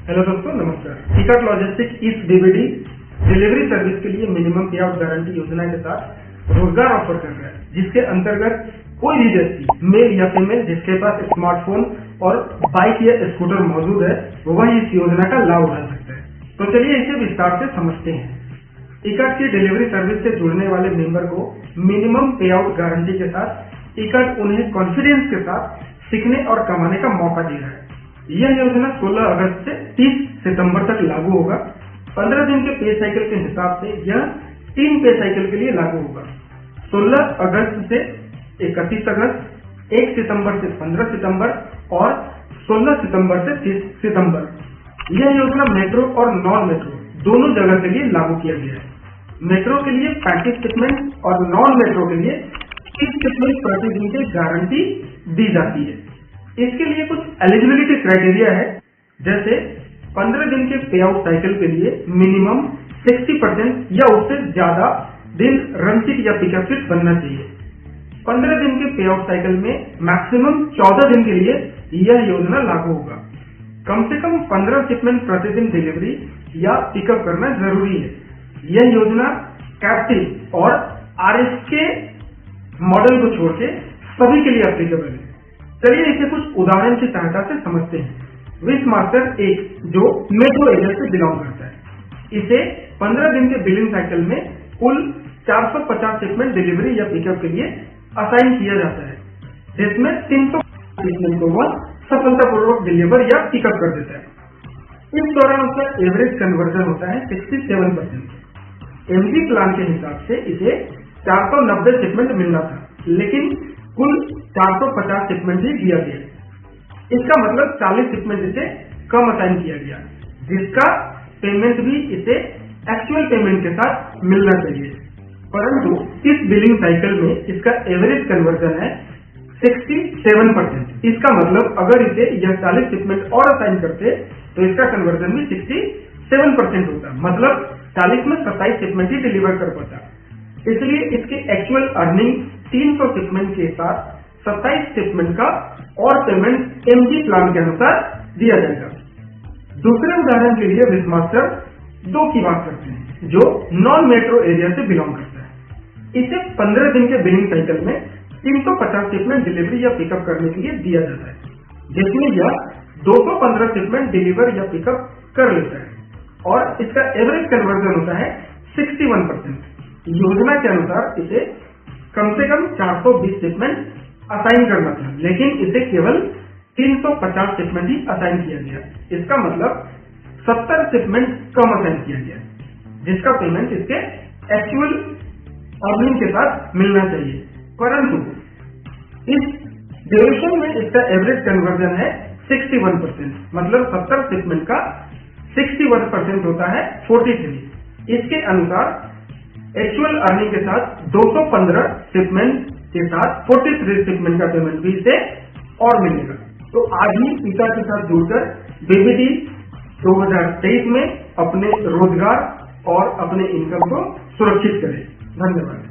Hello दोस्तों, नमस्कार। Ikat logistic इस डीबीडी डिलीवरी सर्विस के लिए मिनिमम पे आउट गारंटी योजना के साथ रोजगार ऑफर कर रहा है, जिसके अंतर्गत कोई भी व्यक्ति मेल या फीमेल जिसके पास स्मार्टफोन और बाइक या स्कूटर मौजूद है वह इस योजना का लाभ उठा सकता है। तो चलिए इसे विस्तार से समझते हैं। इकट की डिलीवरी सर्विस से जुड़ने वाले मेंबर को मिनिमम पे आउट गारंटी के साथ इकट उन्हें कॉन्फिडेंस के साथ सीखने और कमाने का मौका दे रहा है। यह योजना 16 अगस्त से 30 सितंबर तक लागू होगा। 15 दिन के पे साइकिल के हिसाब से यह 3 पे साइकिल के लिए लागू होगा। 16 अगस्त से 31 अगस्त, 1 सितंबर से 15 सितंबर और 16 सितंबर से 30 सितंबर। यह योजना मेट्रो और नॉन मेट्रो दोनों जगह के लिए लागू किया गया है। मेट्रो के लिए 35 शिपमेंट और नॉन मेट्रो के लिए 30 शिपमेंट प्रतिदिन की गारंटी दी जाती है। इसके लिए कुछ एलिजिबिलिटी क्राइटेरिया है, जैसे 15 दिन के पे आउट साइकिल के लिए मिनिमम 60% या उससे ज्यादा दिन रन सीट या पिकअप सीट बनना चाहिए। 15 दिन के पे आउट साइकिल में मैक्सिमम 14 दिन के लिए यह योजना लागू होगा। कम से कम 15 शिपमेंट प्रतिदिन डिलीवरी या पिकअप करना जरूरी है। यह योजना कैप्टिव और आरएसके मॉडल को छोड़ के सभी के लिए एप्लीकेबल है। चलिए इसे कुछ उदाहरण की सहायता से समझते हैं। विश मास्टर 1 जो मेट्रो एरिया से बिलोंग करता है, इसे 15 दिन के बिलिंग साइकिल में कुल 450 शिपमेंट डिलीवरी या पिकअप के लिए असाइन किया जाता है, जिसमें 300 शिपमेंट को वह सफलतापूर्वक डिलीवर या पिकअप कर देता है। इस दौरान उसका एवरेज कन्वर्जन होता है 67%। एमजी प्लान के हिसाब से इसे 490 शिपमेंट मिलना था, लेकिन कुल 450 शिपमेंट ही दिया गया। इसका मतलब 40 शिपमेंट इसे कम असाइन किया गया, जिसका पेमेंट भी इसे एक्चुअल पेमेंट के साथ मिलना चाहिए। परंतु इस बिलिंग साइकिल में इसका एवरेज कन्वर्जन है 67%। इसका मतलब अगर इसे यह 40 शिपमेंट और असाइन करते तो इसका कन्वर्जन भी 67% होता, मतलब 40 में 27 शिपमेंट ही डिलीवर कर पाता। इसलिए इसके एक्चुअल अर्निंग 300 शिपमेंट के साथ 27 शिपमेंट का और पेमेंट एमजी प्लान के अनुसार दिया जाएगा। दूसरे उदाहरण के लिए विश मास्टर 2 की बात करते हैं, जो नॉन मेट्रो एरिया से बिलोंग करता है। इसे 15 दिन के बिलिंग साइकिल में 350 शिपमेंट डिलीवरी या पिकअप करने के लिए दिया जाता है, जिसमें यह 215 शिपमेंट डिलीवर या पिकअप कर लेता है और इसका एवरेज कन्वर्जन होता है 61%। योजना के अनुसार इसे कम से कम 420 शिपमेंट असाइन करना था, लेकिन इसे केवल 350 शिपमेंट ही असाइन किया गया। इसका मतलब 70 शिपमेंट कम असाइन किया गया, जिसका पेमेंट इसके एक्चुअल अर्निंग के साथ मिलना चाहिए। परंतु इस ड्यूरेशन में इसका एवरेज कन्वर्जन है 61%, मतलब 70 शिपमेंट का 61% होता है 43। इसके अनुसार एक्चुअल अर्निंग के साथ 215 शिपमेंट के साथ 43 शिपमेंट का पेमेंट भी इसे और मिलेगा। तो आज ही पिता के साथ जुड़कर डीबीडी 2023 में अपने रोजगार और अपने इनकम को सुरक्षित करें। धन्यवाद।